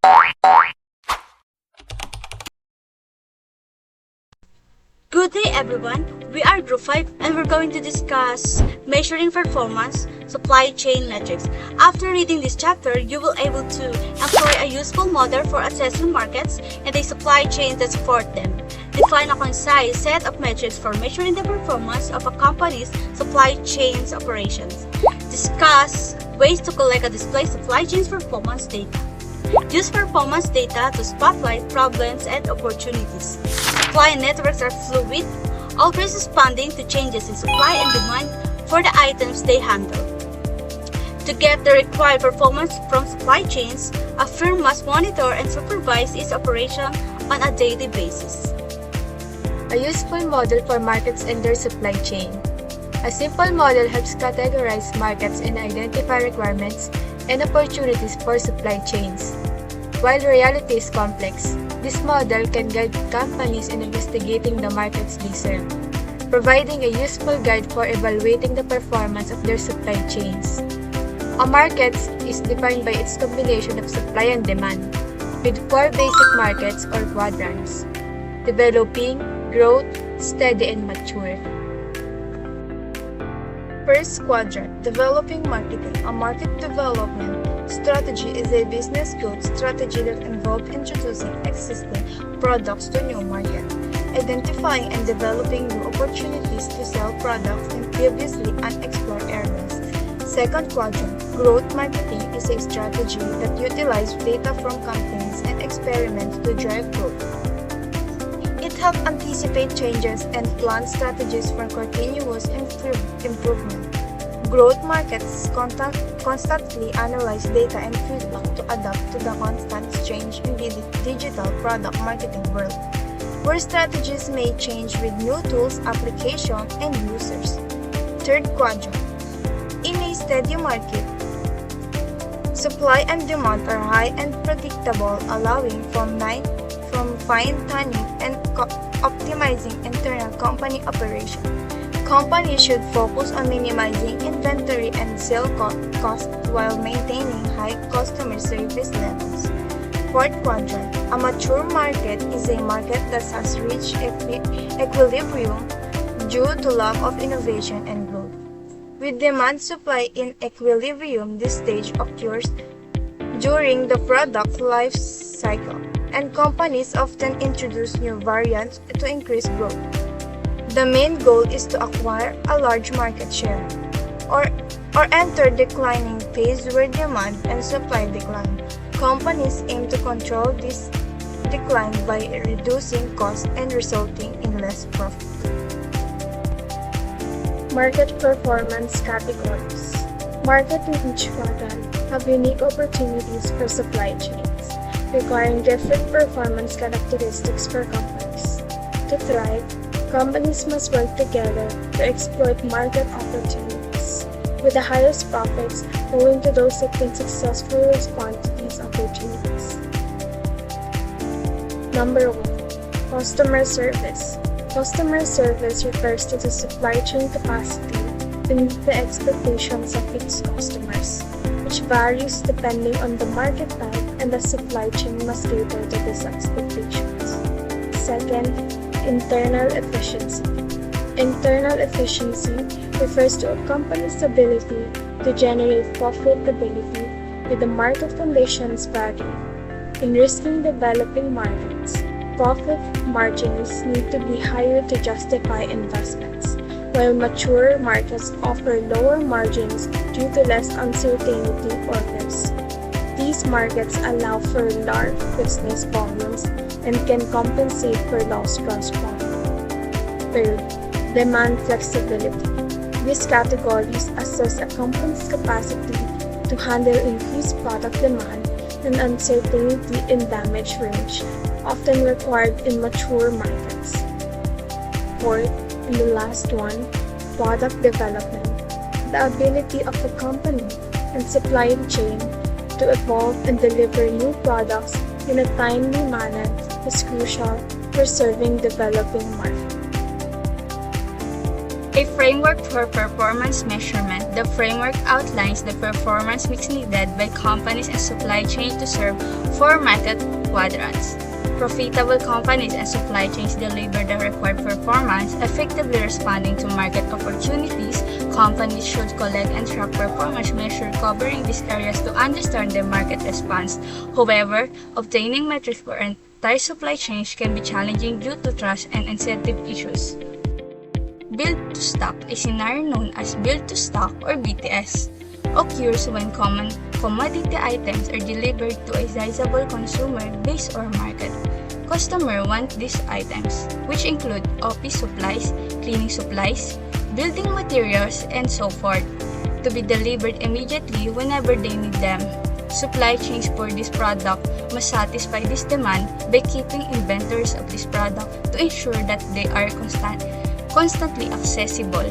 Good day everyone, we are Group 5 and we're going to discuss measuring performance, supply chain metrics. After reading this chapter, you will able to employ a useful model for assessing markets and a supply chain that support them. Define a concise set of metrics for measuring the performance of a company's supply chain's operations. Discuss ways to collect and display supply chain's performance data. Use performance data to spotlight problems and opportunities. Supply networks are fluid, always responding to changes in supply and demand for the items they handle. To get the required performance from supply chains, a firm must monitor and supervise its operation on a daily basis. A useful model for markets and their supply chain. A simple model helps categorize markets and identify requirements and opportunities for supply chains. While reality is complex, this model can guide companies in investigating the markets they serve, providing a useful guide for evaluating the performance of their supply chains. A market is defined by its combination of supply and demand, with 4 basic markets or quadrants: developing, growth, steady, and mature. First quadrant, developing marketing. A market development strategy is a business growth strategy that involves introducing existing products to new market, identifying and developing new opportunities to sell products in previously unexplored areas. Second quadrant, growth marketing is a strategy that utilizes data from companies and experiments to drive growth. It helps anticipate changes and plan strategies for continuous improvement. Growth markets constantly analyze data and feedback to adapt to the constant change in the digital product marketing world, where strategies may change with new tools, applications, and users. Third quadrant. In a steady market, supply and demand are high and predictable, allowing from fine-tuning and optimizing internal company operation. Companies should focus on minimizing inventory and sale costs while maintaining high customer service levels. Fourth quadrant. A mature market is a market that has reached equilibrium due to lack of innovation and growth. With demand-supply in equilibrium, this stage occurs during the product life cycle, and companies often introduce new variants to increase growth. The main goal is to acquire a large market share or enter declining phase where demand and supply decline. Companies aim to control this decline by reducing costs and resulting in less profit. Market performance categories. Market in each quadrant have unique opportunities for supply chains, requiring different performance characteristics for companies. To thrive, companies must work together to exploit market opportunities, with the highest profits owing to those that can successfully respond to these opportunities. Number 1. Customer service. Customer service refers to the supply chain capacity to meet the expectations of its customers, which varies depending on the market type, and the supply chain must cater to these expectations. Second, internal efficiency. Internal efficiency refers to a company's ability to generate profitability with the market conditions varying. In risky developing markets, profit margins need to be higher to justify investments, while mature markets offer lower margins due to less uncertainty or risk. These markets allow for large business volumes and can compensate for lost gross profit. Third, demand flexibility. These categories assess a company's capacity to handle increased product demand and uncertainty in damage range, often required in mature markets. Fourth, and the last one, product development. The ability of the company and supply chain to evolve and deliver new products in a timely manner is crucial for serving developing markets. A framework for performance measurement. The framework outlines the performance mix needed by companies and supply chain to serve four market quadrants. Profitable companies and supply chains deliver the required performance, effectively responding to market opportunities. Companies should collect and track performance measures covering these areas to understand their market response. However, obtaining metrics for entire supply chains can be challenging due to trust and incentive issues. Build to stock, a scenario known as build to stock or BTS, occurs when common commodity items are delivered to a sizable consumer base or market. Customers want these items, which include office supplies, cleaning supplies, building materials, and so forth, to be delivered immediately whenever they need them. Supply chains for this product must satisfy this demand by keeping inventories of this product to ensure that they are constantly accessible.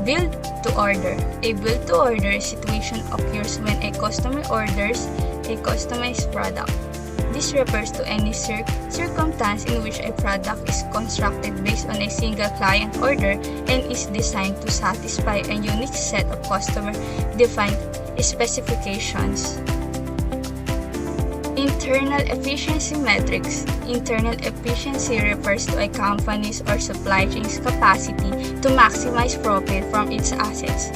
Build to order. A build to order situation occurs when a customer orders a customized product. This refers to any circumstance in which a product is constructed based on a single client order and is designed to satisfy a unique set of customer-defined specifications. Internal efficiency metrics. Internal efficiency refers to a company's or supply chain's capacity to maximize profit from its assets.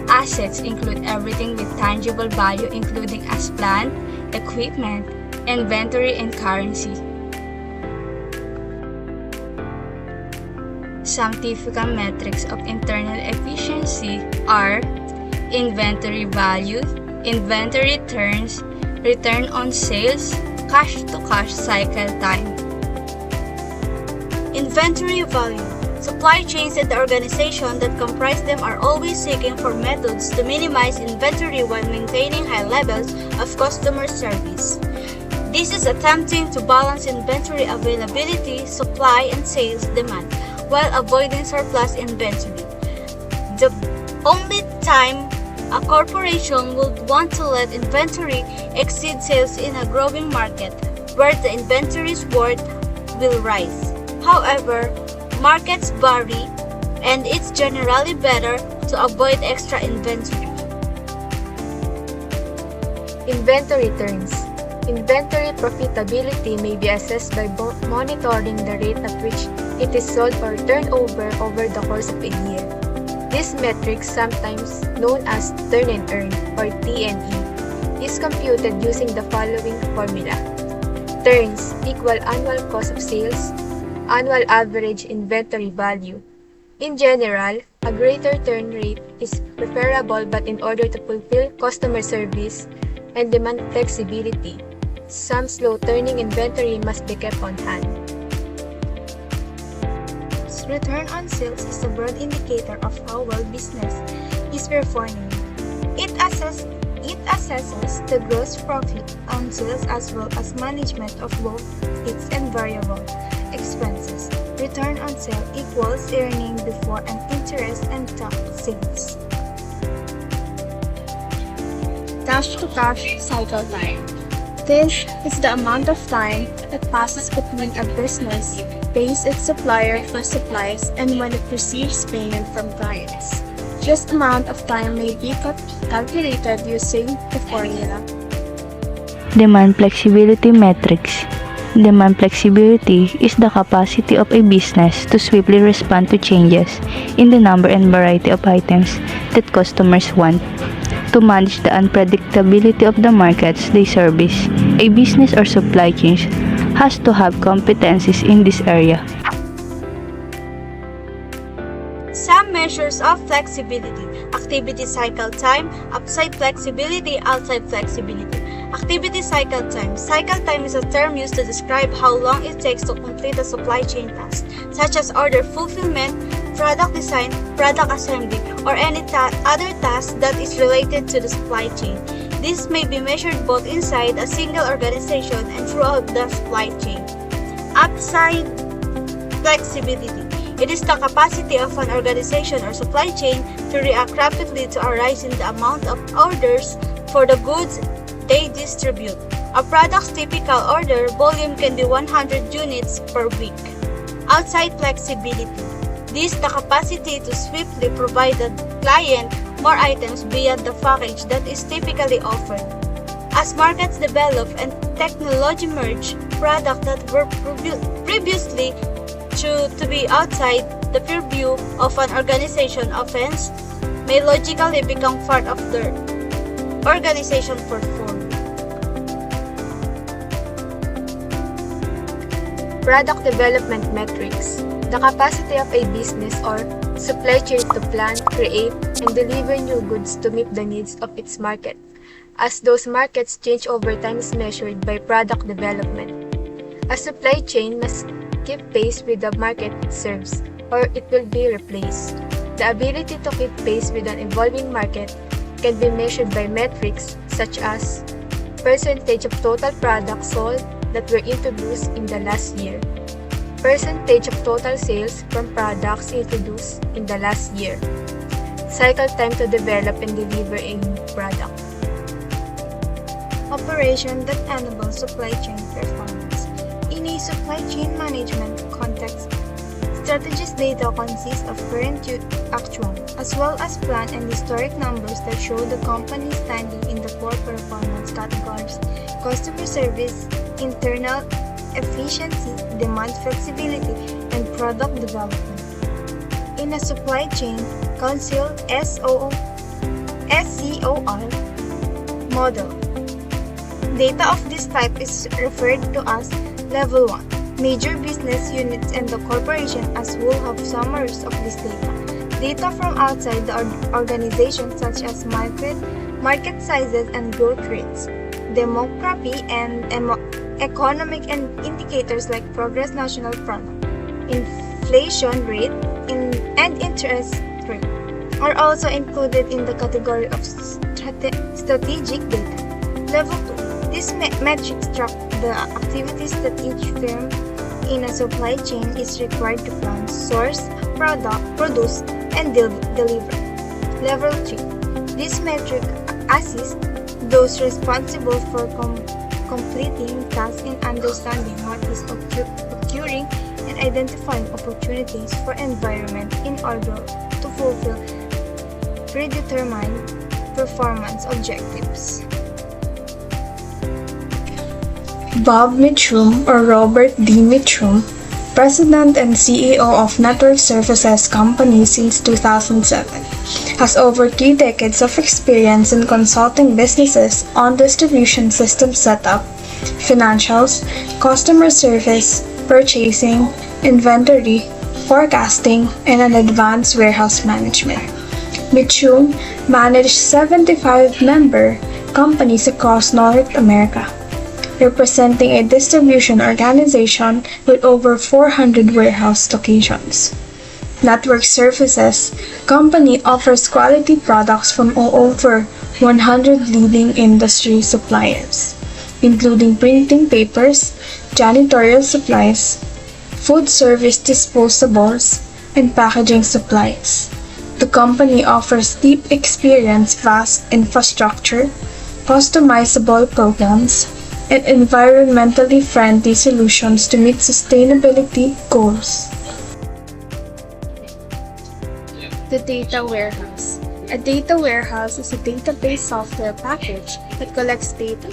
Assets include everything with tangible value, including as plant, equipment, inventory, and currency. Some typical metrics of internal efficiency are inventory value, inventory turns, return on sales, cash-to-cash cycle time. Inventory value. Supply chains and the organization that comprise them are always seeking for methods to minimize inventory while maintaining high levels of customer service. This is attempting to balance inventory availability, supply, and sales demand while avoiding surplus inventory. The only time a corporation would want to let inventory exceed sales in a growing market where the inventory's worth will rise. However, markets vary and it's generally better to avoid extra inventory. Inventory turns. Inventory profitability may be assessed by monitoring the rate at which it is sold or turned over the course of a year. This metric, sometimes known as turn and earn or TNE, is computed using the following formula. Turns equal annual cost of sales, annual average inventory value. In general, a greater turn rate is preferable, but in order to fulfill customer service and demand flexibility, some slow-turning inventory must be kept on hand. Return on sales is a broad indicator of how well business is performing. It assesses the gross profit on sales as well as management of both fixed and variable expenses. Return on sale equals earning before an interest and tax sales. Cash-to-cash cycle time. This is the amount of time that passes between a business pays its supplier for supplies and when it receives payment from clients. This amount of time may be calculated using the formula. Demand flexibility metrics. Demand flexibility is the capacity of a business to swiftly respond to changes in the number and variety of items that customers want. To manage the unpredictability of the markets they service, a business or supply chain has to have competencies in this area. Some measures of flexibility: activity cycle time, upside flexibility, outside flexibility. Activity cycle time. Cycle time is a term used to describe how long it takes to complete a supply chain task, such as order fulfillment, product design, product assembly, or any other task that is related to the supply chain. This may be measured both inside a single organization and throughout the supply chain. Upside flexibility. It is the capacity of an organization or supply chain to react rapidly to a rise in the amount of orders for the goods they distribute. A product's typical order volume can be 100 units per week. Outside flexibility. This the capacity to swiftly provide the client more items beyond the package that is typically offered. As markets develop and technology merge, products that were previously to be outside the purview of an organization offense may logically become part of their organization portfolio. Product development metrics. The capacity of a business or supply chain to plan, create, and deliver new goods to meet the needs of its market, as those markets change over time is measured by product development. A supply chain must keep pace with the market it serves, or it will be replaced. The ability to keep pace with an evolving market can be measured by metrics such as percentage of total products sold that were introduced in the last year, percentage of total sales from products introduced in the last year, cycle time to develop and deliver a new product. Operation that enables supply chain performance. In a supply chain management context, strategist data consists of current actual, as well as plan and historic numbers that show the company standing in the four performance categories: customer service, internal efficiency, demand flexibility, and product development. In a supply chain council SCOR model, data of this type is referred to as Level 1. Major business units and the corporation as whole have summaries of this data. Data from outside the organization such as market sizes and growth rates, demography and economic and indicators like progress national product, inflation rate, and interest rate are also included in the category of strategic data. Level 2. These metrics track the activities that each firm in a supply chain is required to plan, source, produce, and deliver. Level 3. This metric assists those responsible for completing tasks in understanding what is occurring and identifying opportunities for environment in order to fulfill predetermined performance objectives. Bob Mitchum, or Robert D. Mitchum, President and CEO of Network Services Company since 2007, has over 3 decades of experience in consulting businesses on distribution system setup, financials, customer service, purchasing, inventory, forecasting, and an advanced warehouse management. Mitchum managed 75 member companies across North America, representing a distribution organization with over 400 warehouse locations. Network Services Company offers quality products from over 100 leading industry suppliers, including printing papers, janitorial supplies, food service disposables, and packaging supplies. The company offers deep experience, vast infrastructure, customizable programs, and environmentally friendly solutions to meet sustainability goals. The data warehouse. A data warehouse is a database software package that collects data,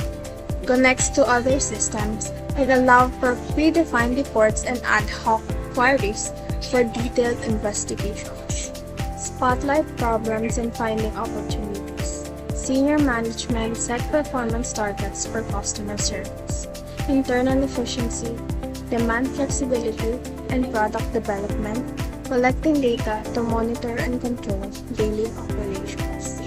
connects to other systems, and allows for predefined reports and ad hoc queries for detailed investigations. Spotlight problems and finding opportunities. Senior management set performance targets for customer service, internal efficiency, demand flexibility, and product development, collecting data to monitor and control daily operations.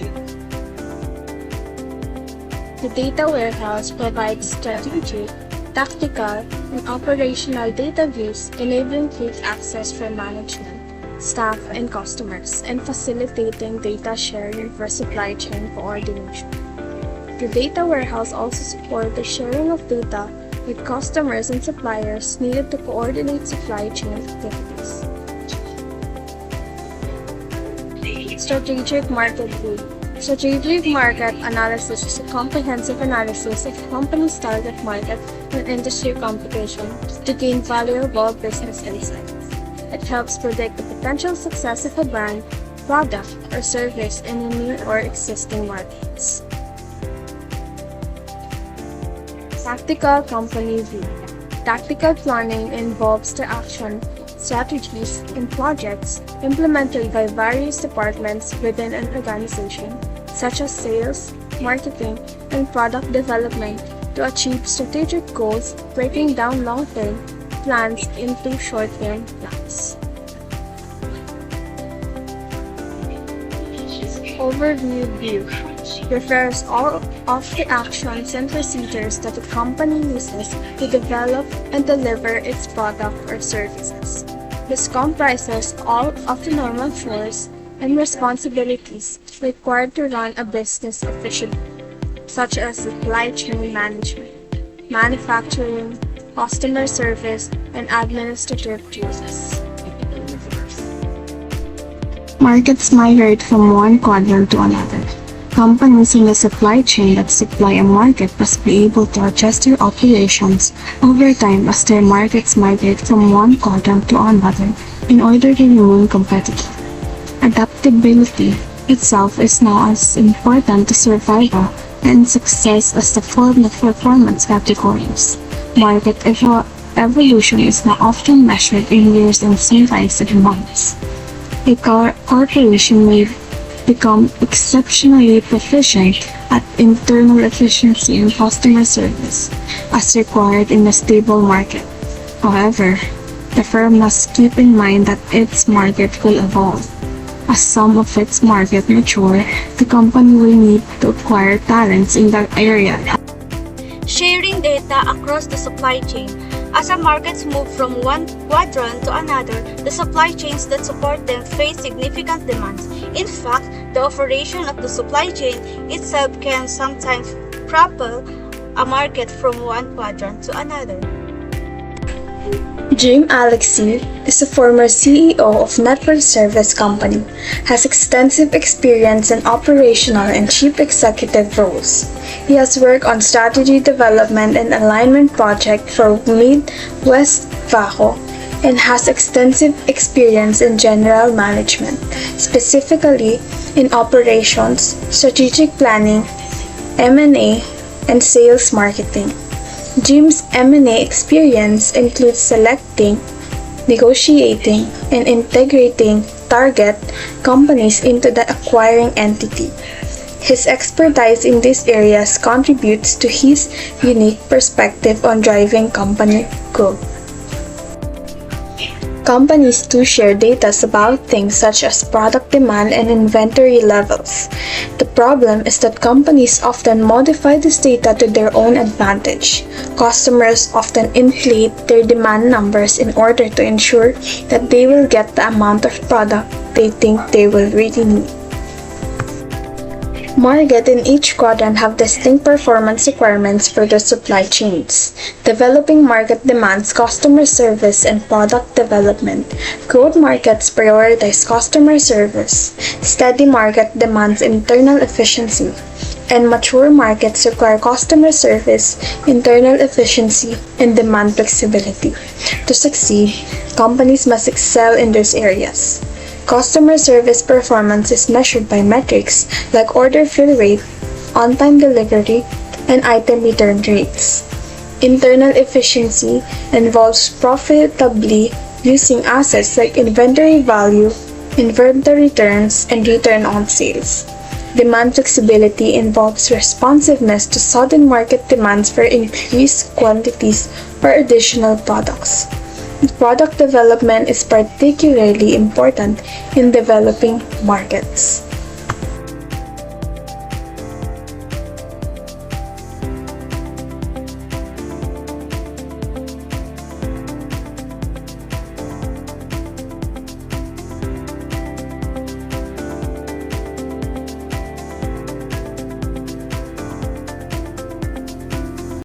The data warehouse provides strategic, tactical, and operational data views, enabling quick access for management, staff, and customers, and facilitating data sharing for supply chain coordination. The data warehouse also supports the sharing of data with customers and suppliers needed to coordinate supply chain activities. Strategic market view. Strategic market analysis is a comprehensive analysis of a company's target market and industry competition to gain valuable business insights. It helps predict the potential success of a brand, product, or service in a new or existing markets. Tactical company view. Tactical planning involves the action, strategies, and projects implemented by various departments within an organization, such as sales, marketing, and product development, to achieve strategic goals, breaking down long-term plans into short-term plans. Overview view refers all of the actions and procedures that a company uses to develop and deliver its product or services. This comprises all of the normal chores and responsibilities required to run a business efficiently, such as supply chain management, manufacturing, customer service, and administrative duties. Markets migrate from one quadrant to another. Companies in the supply chain that supply a market must be able to adjust their operations over time as their markets migrate from one quadrant to another in order to remain competitive. Adaptability itself is now as important to survival and success as the four performance categories. Market evolution is now often measured in years and sometimes in months. A corporation may become exceptionally proficient at internal efficiency and customer service, as required in a stable market. However, the firm must keep in mind that its market will evolve. As some of its market mature, the company will need to acquire talents in that area. Sharing data across the supply chain. As our markets move from one quadrant to another, the supply chains that support them face significant demands. In fact, the operation of the supply chain itself can sometimes propel a market from one quadrant to another. Jim Alexey is a former CEO of Network Service Company, has extensive experience in operational and chief executive roles. He has worked on strategy development and alignment project for Midwest Vaco and has extensive experience in general management, specifically in operations, strategic planning, M&A, and sales marketing. Jim's M&A experience includes selecting, negotiating, and integrating target companies into the acquiring entity. His expertise in these areas contributes to his unique perspective on driving company growth. Companies too share data about things such as product demand and inventory levels. The problem is that companies often modify this data to their own advantage. Customers often inflate their demand numbers in order to ensure that they will get the amount of product they think they will really need. Markets in each quadrant have distinct performance requirements for their supply chains. Developing market demands customer service and product development. Growth markets prioritize customer service. Steady market demands internal efficiency. And mature markets require customer service, internal efficiency, and demand flexibility. To succeed, companies must excel in these areas. Customer service performance is measured by metrics like order fill rate, on-time delivery, and item return rates. Internal efficiency involves profitably using assets like inventory value, inventory turns, and return on sales. Demand flexibility involves responsiveness to sudden market demands for increased quantities or additional products. Product development is particularly important in developing markets.